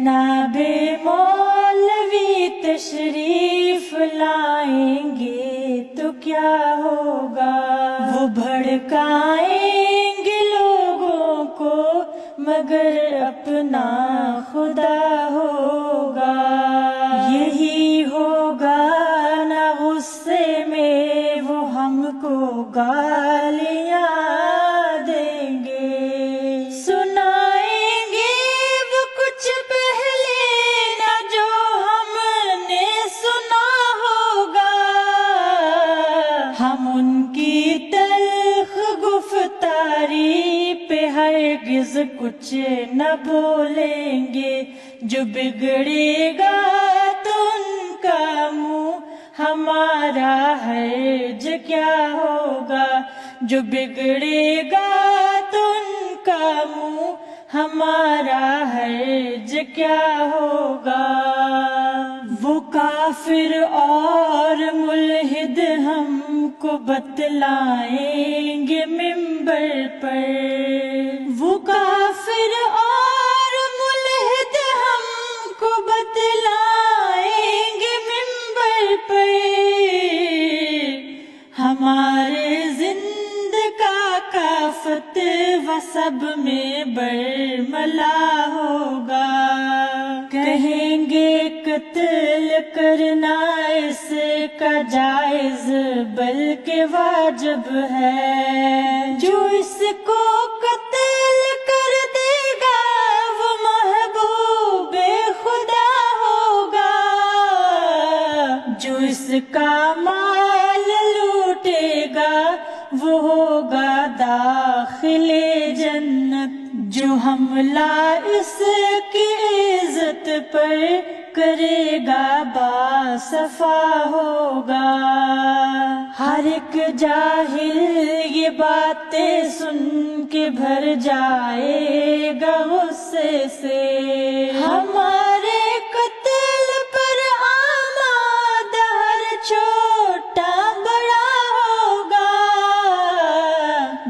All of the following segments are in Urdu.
جناب مولوی تشریف لائیں گے تو کیا ہوگا، وہ بھڑکائیں گے لوگوں کو مگر اپنا خدا ہوگا۔ یہی ہوگا نہ غصے میں وہ ہم کو گالیاں دیں گے، سنائیں گے وہ کچھ پہلے نہ جو ہم نے سنا ہوگا، ہم ان کی تلخ گفتاری پہ ہرگز کچھ نہ بولیں گے، جو بگڑے گا تو ان کا منہ ہمارا حرج کیا ہوگا، جو بگڑے گا تو ان کا منہ ہمارا حرج کیا ہوگا۔ وہ کافر اور ملحد ہم کو بتلائیں گے ممبر پر، وہ کافر اور ملحد ہم کو بتلائیں گے ممبر پر، ہمارے زند کا فتویٰ سب میں برملا ہوگا، کہیں گے قتل کرنا اس کا جائز بلکہ واجب ہے، جو اس کو قتل کر دے گا وہ محبوب خدا ہوگا، جو اس کا مال لوٹے گا وہ ہوگا داخل جنت، جو حملہ اس کی عزت پر کرے گا باصفا ہوگا۔ ہر ایک جاہل یہ باتیں سن کے بھر جائے گا غصے سے، ہمارے قتل پر آمادہ ہر چھوٹا بڑا ہوگا،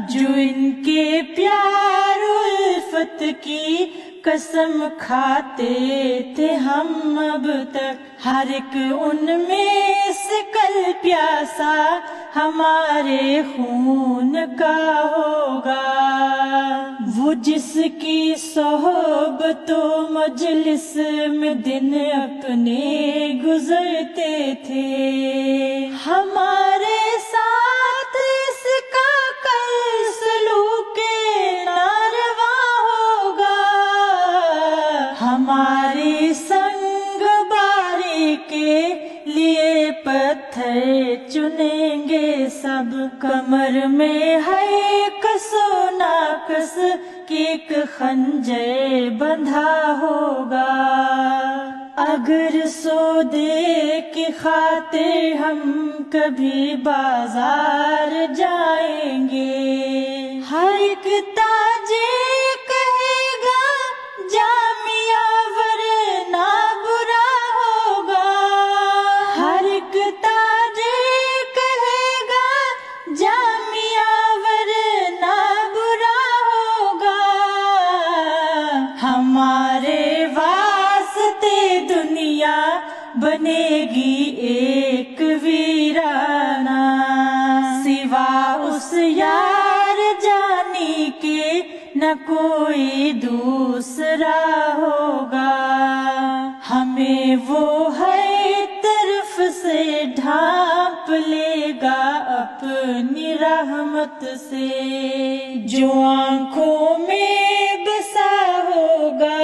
جو ان کے پیار و الفت کی قسم کھاتے تھے ہم اب تک، ہر ایک ان میں سے کل پیاسا ہمارے خون کا ہوگا، وہ جس کی صحبت و مجلس میں دن اپنے گزرتے تھے، ہمارے ساتھ اس کا کل سلوک ناروا ہوگا، ہماری سنگ باری کے لیے پتھر چنیں گے سب، کمر میں ہے کس و ناکس کی ایک خنجر بندھا ہوگا، اگر سودے کی خاطر ہم کبھی بازار جائیں گے، ہر ایک تاجر کہے گا جامعہ ورنہ برا ہوگا، ہر ایک تاجر کہے گا جامعہ ورنہ برا ہوگا، ہمارے واسطے دنیا بنے گی ایک ویرانہ، سوا اس یار جانی کے نہ کوئی دوسرا ہوگا، ہمیں وہ ہر طرف سے ڈھانپ لے گا اپنی رحمت سے، جو آنکھوں میں بسا ہوگا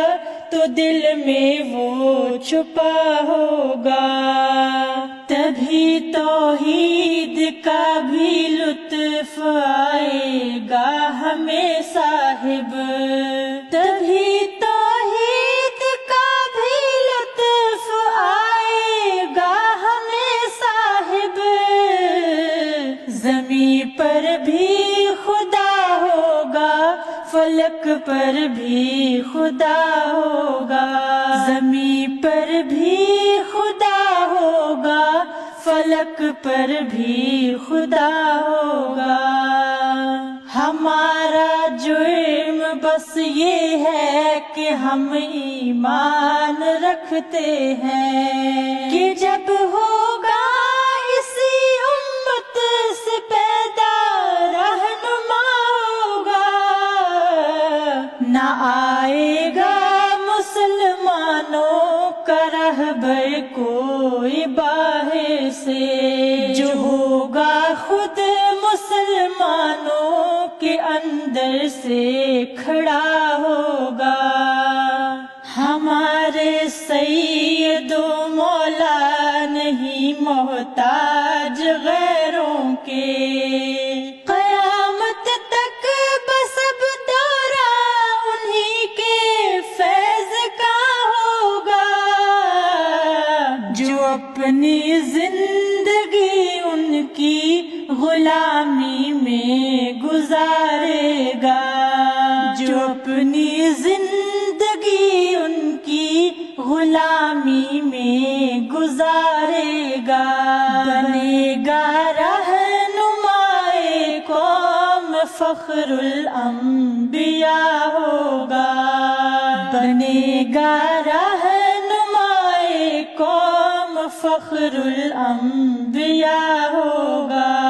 تو دل میں وہ چھپا ہوگا، تبھی توحید کا بھی لطف آئے گا ہمیں صاحب، تبھی توحید کا بھی لطف آئے گا ہمیں صاحب، زمین پر بھی خدا ہوگا فلک پر بھی خدا ہوگا، زمین پر بھی خدا ہوگا فلک پر بھی خدا ہوگا، ہمارا جرم بس یہ ہے کہ ہم ایمان رکھتے ہیں کہ جب ہوگا اسی امت سے پیدا رہنما ہوگا، نہ آئے گا مسلمانوں کا رہبر کوئی باہر سے، جو ہوگا خود مسلمانوں کے اندر سے کھڑا ہوگا۔ ہمارے سید و مولا نہیں محتاج غیروں کے، قیامت تک بس اب دورہ انہی کے فیض کا ہوگا، جو اپنی زندگی ان کی غلامی میں گزارے گا، جو اپنی زندگی ان کی غلامی میں گزارے گا، بنے گا رہنمائے قوم فخر الانبیاء ہوگا، بنے گا رہنمائے قوم فخر الانبیاء ہوگا۔